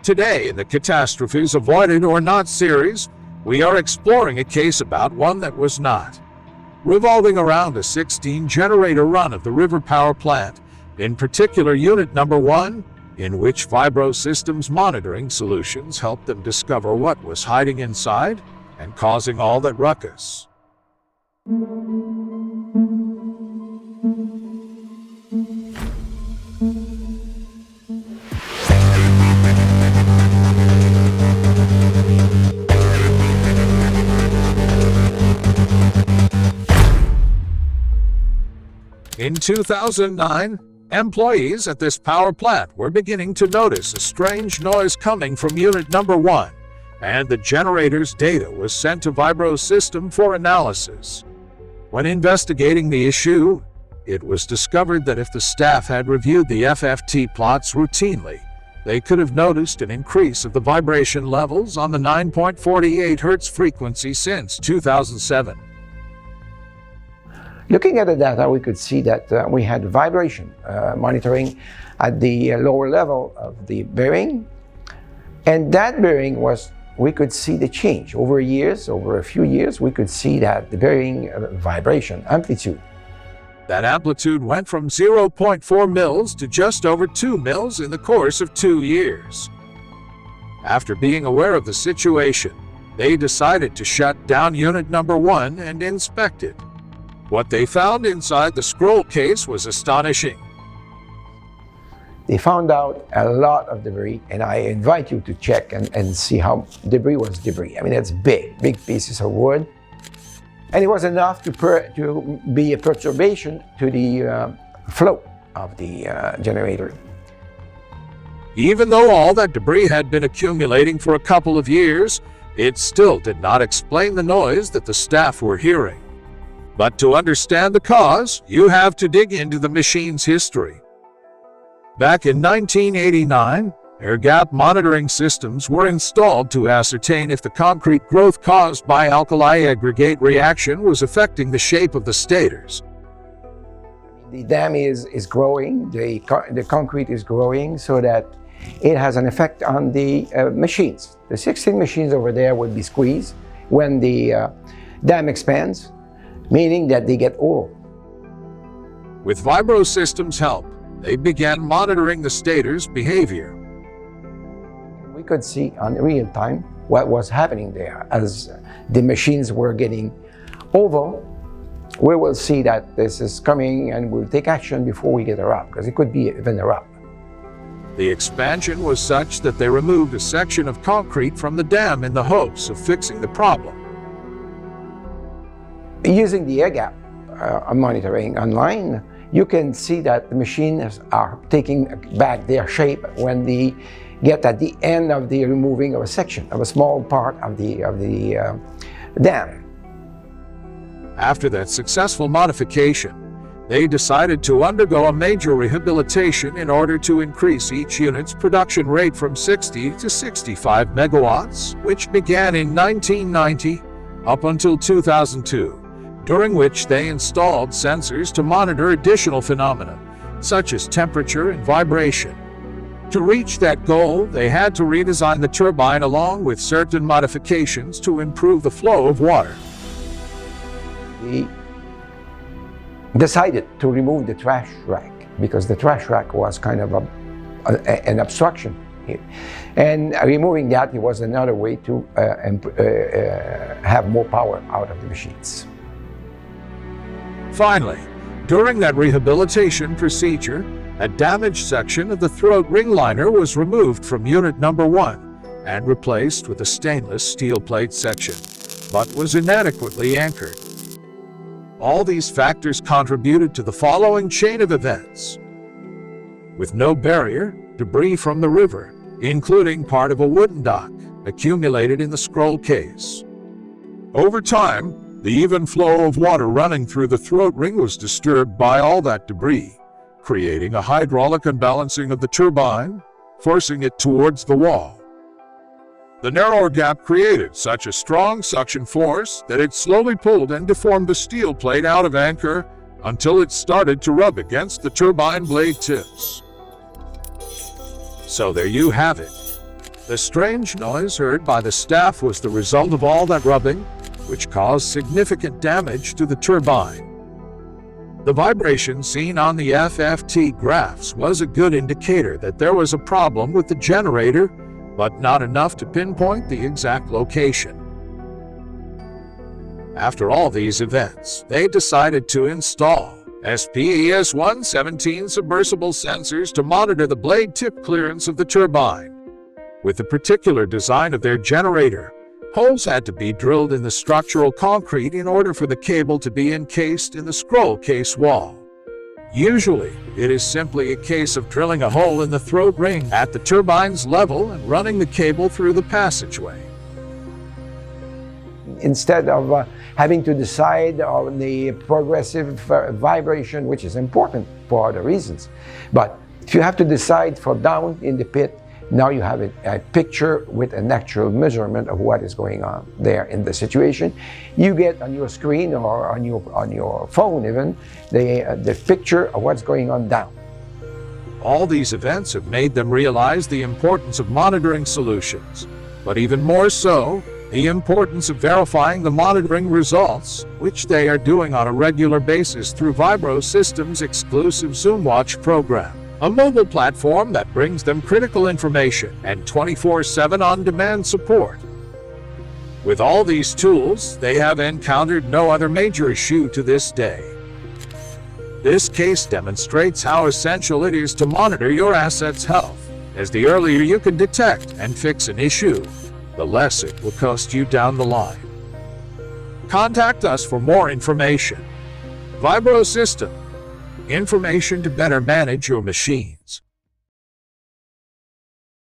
Today, in the Catastrophes Avoided or Not series, we are exploring a case about one that was not. Revolving around a 16-generator run of the river power plant, in particular Unit Number 1, in which VibroSystM's monitoring solutions helped them discover what was hiding inside and causing all that ruckus. In 2009, employees at this power plant were beginning to notice a strange noise coming from Unit Number 1, and the generator's data was sent to VibroSystM for analysis. When investigating the issue, it was discovered that if the staff had reviewed the FFT plots routinely, they could have noticed an increase of the vibration levels on the 9.48 Hz frequency since 2007. Looking at the data, we could see that we had vibration monitoring at the lower level of the bearing, and that bearing we could see the change over a few years, we could see that the bearing vibration amplitude. That amplitude went from 0.4 mils to just over 2 mils in the course of 2 years. After being aware of the situation, they decided to shut down Unit Number 1 and inspect it. What they found inside the scroll case was astonishing. They found out a lot of debris, and I invite you to check and see how debris was debris. I mean, it's big pieces of wood. And it was enough to be a perturbation to the flow of the generator. Even though all that debris had been accumulating for a couple of years, it still did not explain the noise that the staff were hearing. But to understand the cause, you have to dig into the machine's history. Back in 1989, air gap monitoring systems were installed to ascertain if the concrete growth caused by alkali aggregate reaction was affecting the shape of the stators. The dam is growing, the concrete is growing, so that it has an effect on the machines. The 16 machines over there would be squeezed when the dam expands, meaning that they get old. With VibroSystM's help, they began monitoring the stator's behavior. We could see on real time what was happening there. As the machines were getting oval, we will see that this is coming and we'll take action before we get a rupture, because it could be even a rupture. The expansion was such that they removed a section of concrete from the dam in the hopes of fixing the problem. Using the air gap monitoring online, you can see that the machines are taking back their shape when they get at the end of the removing of a section, of a small part of the dam. After that successful modification, they decided to undergo a major rehabilitation in order to increase each unit's production rate from 60 to 65 megawatts, which began in 1990 up until 2002. During which they installed sensors to monitor additional phenomena, such as temperature and vibration. To reach that goal, they had to redesign the turbine along with certain modifications to improve the flow of water. We decided to remove the trash rack, because the trash rack was kind of an obstruction here. And removing that, it was another way to have more power out of the machines. Finally, during that rehabilitation procedure, a damaged section of the throat ring liner was removed from Unit Number 1 and replaced with a stainless steel plate section, but was inadequately anchored. All these factors contributed to the following chain of events. With no barrier, debris from the river, including part of a wooden dock, accumulated in the scroll case. Over time, the even flow of water running through the throat ring was disturbed by all that debris, creating a hydraulic unbalancing of the turbine, forcing it towards the wall. The narrower gap created such a strong suction force that it slowly pulled and deformed the steel plate out of anchor until it started to rub against the turbine blade tips. So there you have it. The strange noise heard by the staff was the result of all that rubbing, which caused significant damage to the turbine. The vibration seen on the FFT graphs was a good indicator that there was a problem with the generator, but not enough to pinpoint the exact location. After all these events, they decided to install SPES-117 submersible sensors to monitor the blade tip clearance of the turbine. With the particular design of their generator, holes had to be drilled in the structural concrete in order for the cable to be encased in the scroll case wall. Usually, it is simply a case of drilling a hole in the throat ring at the turbine's level and running the cable through the passageway. Instead of having to decide on the progressive vibration, which is important for other reasons. But if you have to decide for down in the pit, now you have a picture with an actual measurement of what is going on there in the situation. You get on your screen or on your phone even, the picture of what's going on down. All these events have made them realize the importance of monitoring solutions, but even more so, the importance of verifying the monitoring results, which they are doing on a regular basis through VibroSystM's exclusive ZoomWatch program, a mobile platform that brings them critical information and 24/7 on-demand support. With all these tools, they have encountered no other major issue to this day. This case demonstrates how essential it is to monitor your asset's health, as the earlier you can detect and fix an issue, the less it will cost you down the line. Contact us for more information. VibroSystM. Information to better manage your machine.